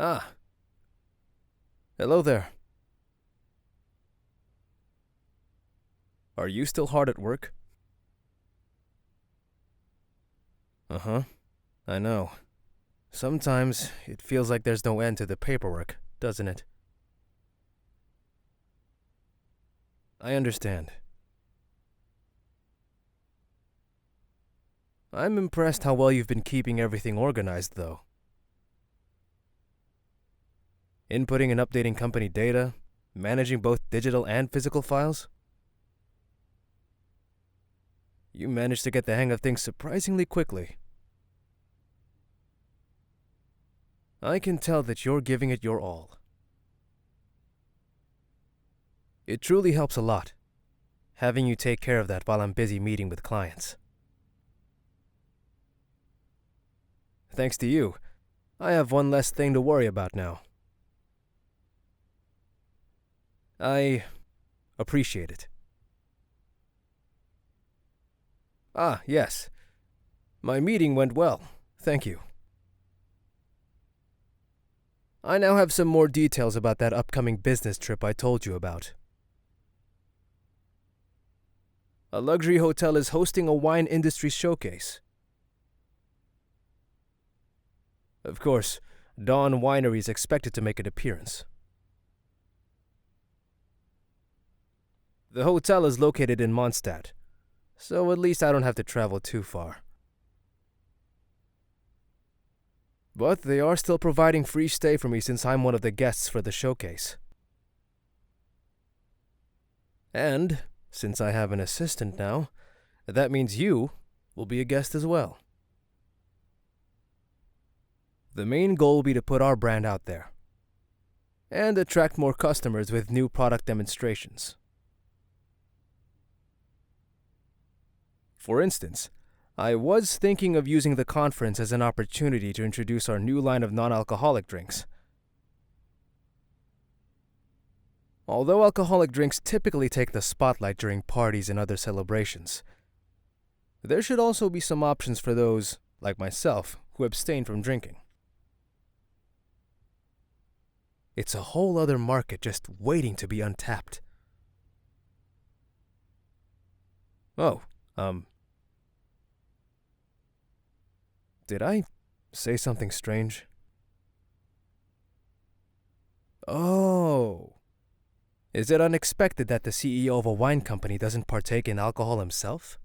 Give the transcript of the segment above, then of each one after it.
Ah, hello there. Are you still hard at work? Uh-huh. I know. Sometimes it feels like there's no end to the paperwork, doesn't it? I understand. I'm impressed how well you've been keeping everything organized, though. Inputting and updating company data, managing both digital and physical files. You managed to get the hang of things surprisingly quickly. I can tell that you're giving it your all. It truly helps a lot, having you take care of that while I'm busy meeting with clients. Thanks to you, I have one less thing to worry about now. I appreciate it. Ah, yes. My meeting went well, thank you. I now have some more details about that upcoming business trip I told you about. A luxury hotel is hosting a wine industry showcase. Of course, Dawn Winery is expected to make an appearance. The hotel is located in Mondstadt, so at least I don't have to travel too far. But they are still providing free stay for me since I'm one of the guests for the showcase. And, since I have an assistant now, that means you will be a guest as well. The main goal will be to put our brand out there and attract more customers with new product demonstrations. For instance, I was thinking of using the conference as an opportunity to introduce our new line of non-alcoholic drinks. Although alcoholic drinks typically take the spotlight during parties and other celebrations, there should also be some options for those, like myself, who abstain from drinking. It's a whole other market just waiting to be untapped. Oh, did I say something strange? Oh, is it unexpected that the CEO of a wine company doesn't partake in alcohol himself?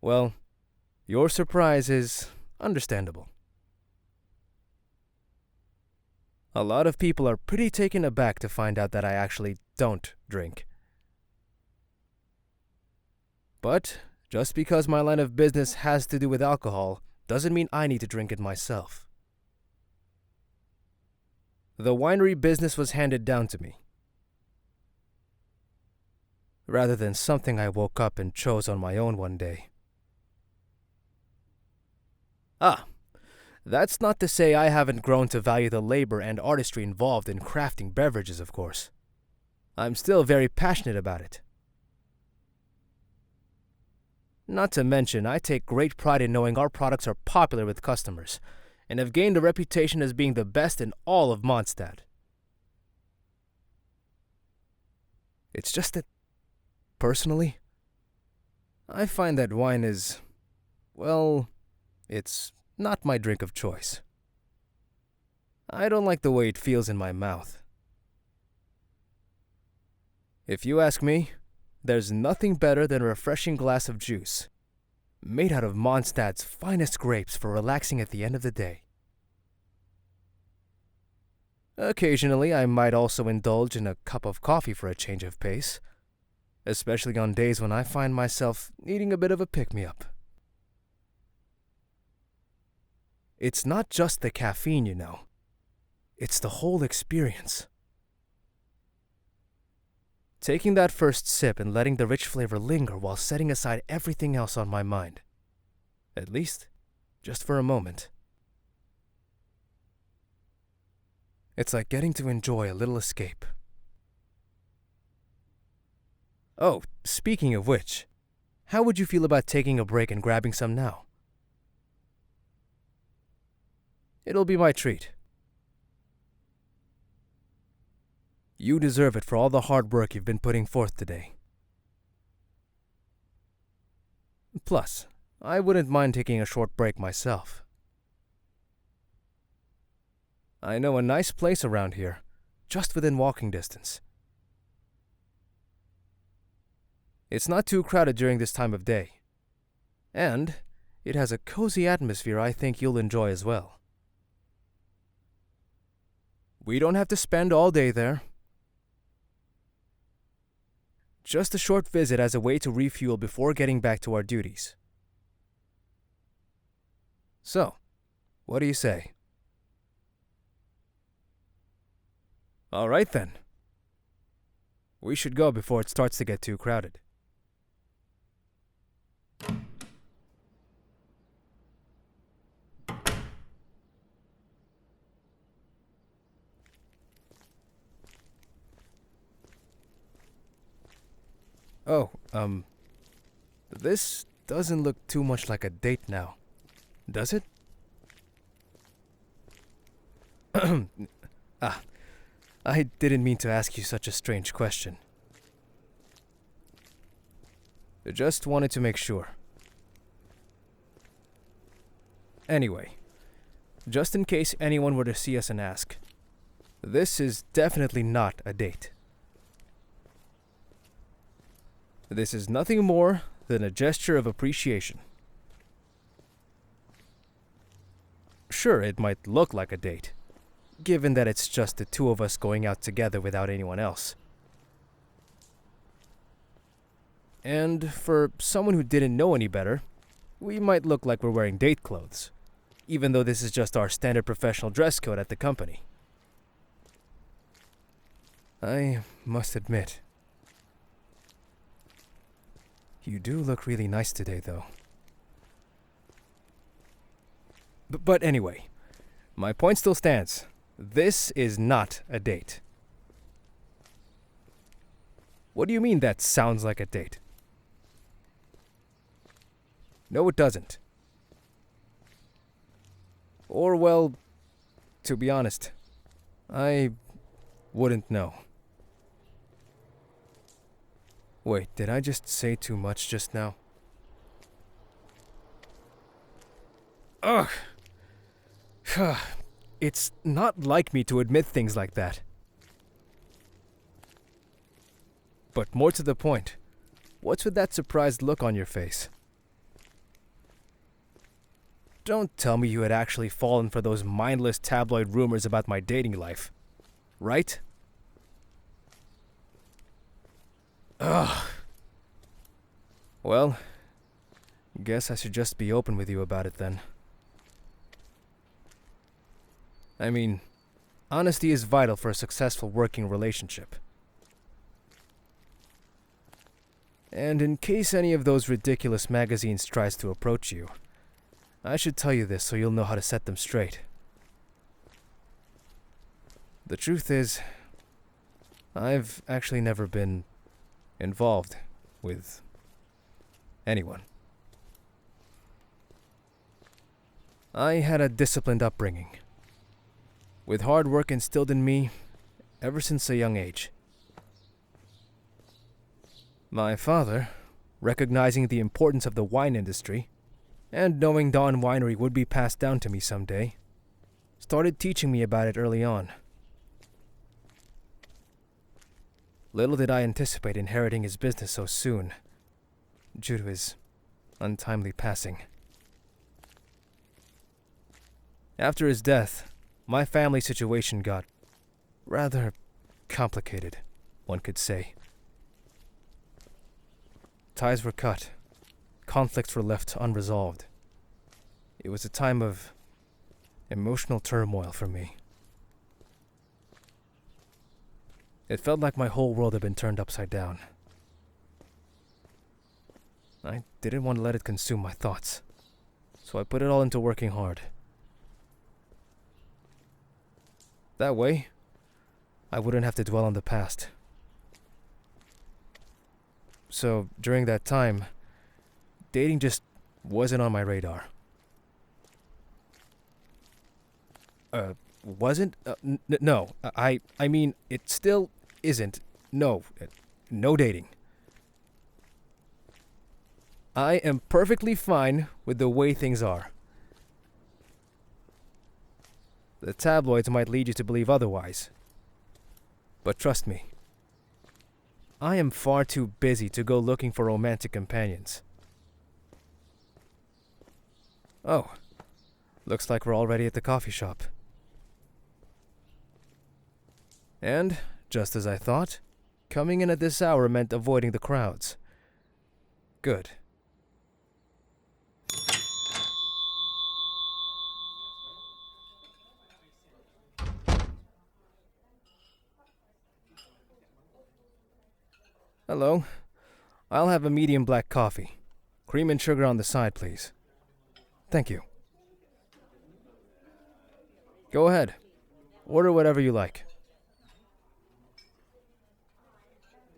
Well, your surprise is understandable. A lot of people are pretty taken aback to find out that I actually don't drink. But just because my line of business has to do with alcohol doesn't mean I need to drink it myself. The winery business was handed down to me, rather than something I woke up and chose on my own one day. Ah, that's not to say I haven't grown to value the labor and artistry involved in crafting beverages, of course. I'm still very passionate about it. Not to mention, I take great pride in knowing our products are popular with customers, and have gained a reputation as being the best in all of Mondstadt. It's just that, personally, I find that wine is, well, it's not my drink of choice. I don't like the way it feels in my mouth. If you ask me, there's nothing better than a refreshing glass of juice, made out of Mondstadt's finest grapes for relaxing at the end of the day. Occasionally, I might also indulge in a cup of coffee for a change of pace, especially on days when I find myself needing a bit of a pick-me-up. It's not just the caffeine, you know. It's the whole experience. Taking that first sip and letting the rich flavor linger while setting aside everything else on my mind. At least, just for a moment. It's like getting to enjoy a little escape. Oh, speaking of which, how would you feel about taking a break and grabbing some now? It'll be my treat. You deserve it for all the hard work you've been putting forth today. Plus, I wouldn't mind taking a short break myself. I know a nice place around here, just within walking distance. It's not too crowded during this time of day, and it has a cozy atmosphere I think you'll enjoy as well. We don't have to spend all day there. Just a short visit as a way to refuel before getting back to our duties. So, what do you say? All right then. We should go before it starts to get too crowded. Oh, this doesn't look too much like a date now, does it? I didn't mean to ask you such a strange question. I just wanted to make sure. Anyway, just in case anyone were to see us and ask, this is definitely not a date. This is nothing more than a gesture of appreciation. Sure, it might look like a date, given that it's just the two of us going out together without anyone else. And for someone who didn't know any better, we might look like we're wearing date clothes, even though this is just our standard professional dress code at the company. I must admit, you do look really nice today, though. But anyway, my point still stands. This is not a date. What do you mean that sounds like a date? No, it doesn't. Or, well, to be honest, I wouldn't know. Wait, did I just say too much just now? Ugh! It's not like me to admit things like that. But more to the point, what's with that surprised look on your face? Don't tell me you had actually fallen for those mindless tabloid rumors about my dating life, right? Ugh. Well, guess I should just be open with you about it then. I mean, honesty is vital for a successful working relationship. And in case any of those ridiculous magazines tries to approach you, I should tell you this so you'll know how to set them straight. The truth is, I've actually never been involved with anyone. I had a disciplined upbringing, with hard work instilled in me ever since a young age. My father, recognizing the importance of the wine industry, and knowing Dawn Winery would be passed down to me someday, started teaching me about it early on. Little did I anticipate inheriting his business so soon, due to his untimely passing. After his death, my family situation got rather complicated, one could say. Ties were cut. Conflicts were left unresolved. It was a time of emotional turmoil for me. It felt like my whole world had been turned upside down. I didn't want to let it consume my thoughts, so I put it all into working hard. That way, I wouldn't have to dwell on the past. So, during that time, dating just wasn't on my radar. Wasn't? No. I mean, it still isn't. No. No dating. I am perfectly fine with the way things are. The tabloids might lead you to believe otherwise. But trust me, I am far too busy to go looking for romantic companions. Oh, looks like we're already at the coffee shop. And, just as I thought, coming in at this hour meant avoiding the crowds. Good. Hello. I'll have a medium black coffee. Cream and sugar on the side, please. Thank you. Go ahead. Order whatever you like.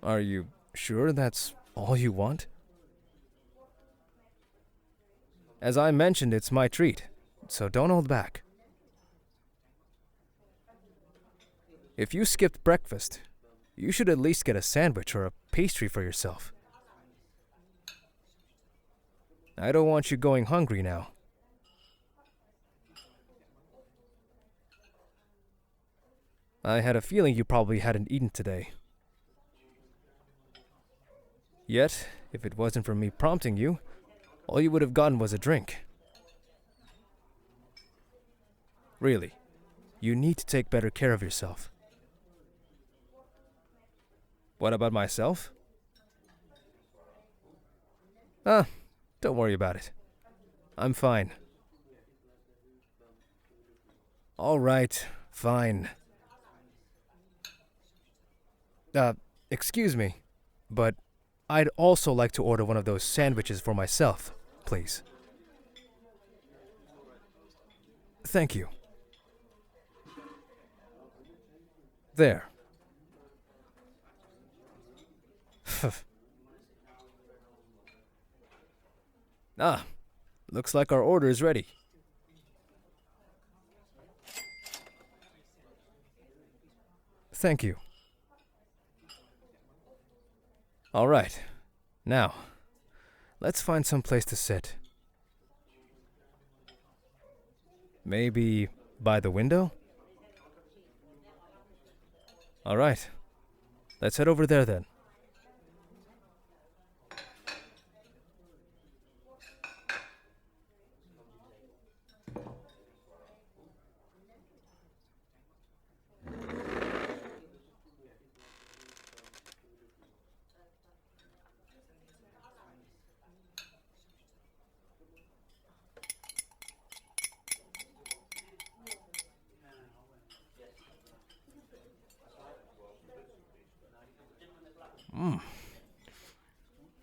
Are you sure that's all you want? As I mentioned, it's my treat, so don't hold back. If you skipped breakfast, you should at least get a sandwich or a pastry for yourself. I don't want you going hungry now. I had a feeling you probably hadn't eaten today. Yet, if it wasn't for me prompting you, all you would have gotten was a drink. Really, you need to take better care of yourself. What about myself? Don't worry about it. I'm fine. All right, fine. Excuse me, but I'd also like to order one of those sandwiches for myself, please. Thank you. There. Looks like our order is ready. Thank you. All right. Now, let's find some place to sit. Maybe by the window? All right. Let's head over there then.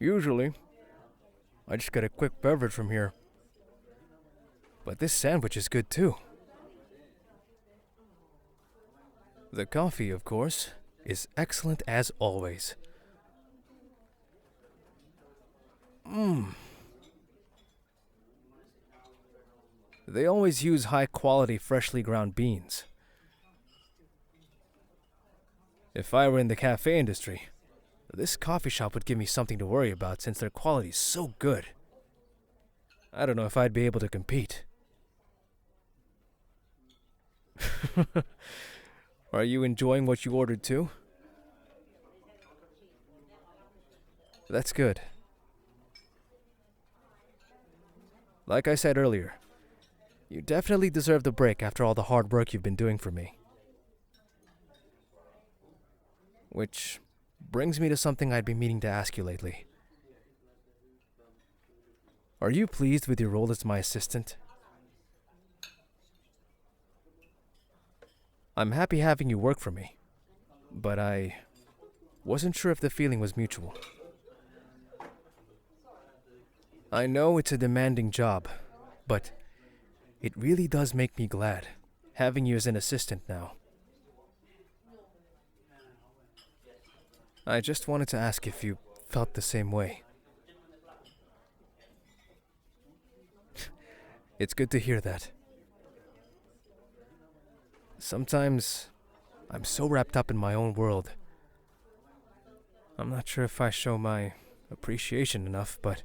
Usually, I just get a quick beverage from here. But this sandwich is good too. The coffee, of course, is excellent as always. They always use high-quality, freshly ground beans. If I were in the cafe industry, this coffee shop would give me something to worry about since their quality is so good. I don't know if I'd be able to compete. Are you enjoying what you ordered too? That's good. Like I said earlier, you definitely deserve the break after all the hard work you've been doing for me. Which brings me to something I'd been meaning to ask you lately. Are you pleased with your role as my assistant? I'm happy having you work for me, but I wasn't sure if the feeling was mutual. I know it's a demanding job, but it really does make me glad, having you as an assistant now. I just wanted to ask if you felt the same way. It's good to hear that. Sometimes I'm so wrapped up in my own world. I'm not sure if I show my appreciation enough, but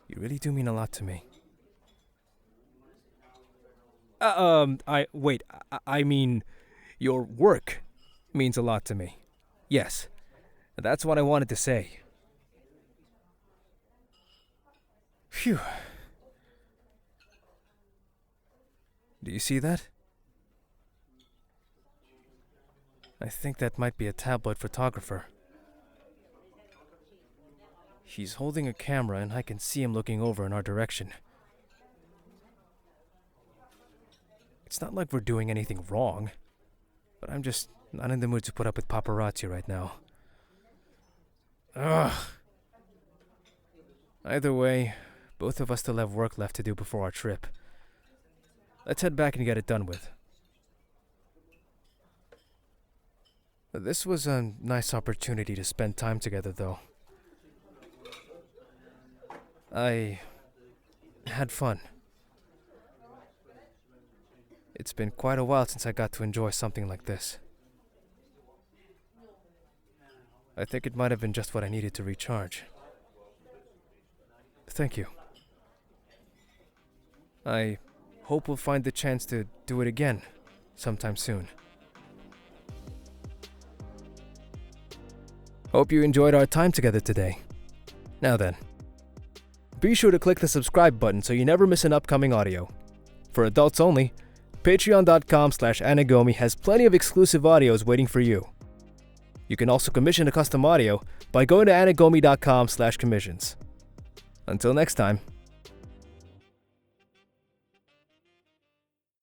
you really do mean a lot to me. I mean, your work means a lot to me. Yes, that's what I wanted to say. Phew. Do you see that? I think that might be a tabloid photographer. He's holding a camera and I can see him looking over in our direction. It's not like we're doing anything wrong, but I'm just not in the mood to put up with paparazzi right now. Ugh. Either way, both of us still have work left to do before our trip. Let's head back and get it done with. This was a nice opportunity to spend time together, though. I had fun. It's been quite a while since I got to enjoy something like this. I think it might have been just what I needed to recharge. Thank you. I hope we'll find the chance to do it again sometime soon. Hope you enjoyed our time together today. Now then, be sure to click the subscribe button so you never miss an upcoming audio. For adults only, patreon.com/Anigomi has plenty of exclusive audios waiting for you. You can also commission a custom audio by going to anigomi.com/commissions. Until next time.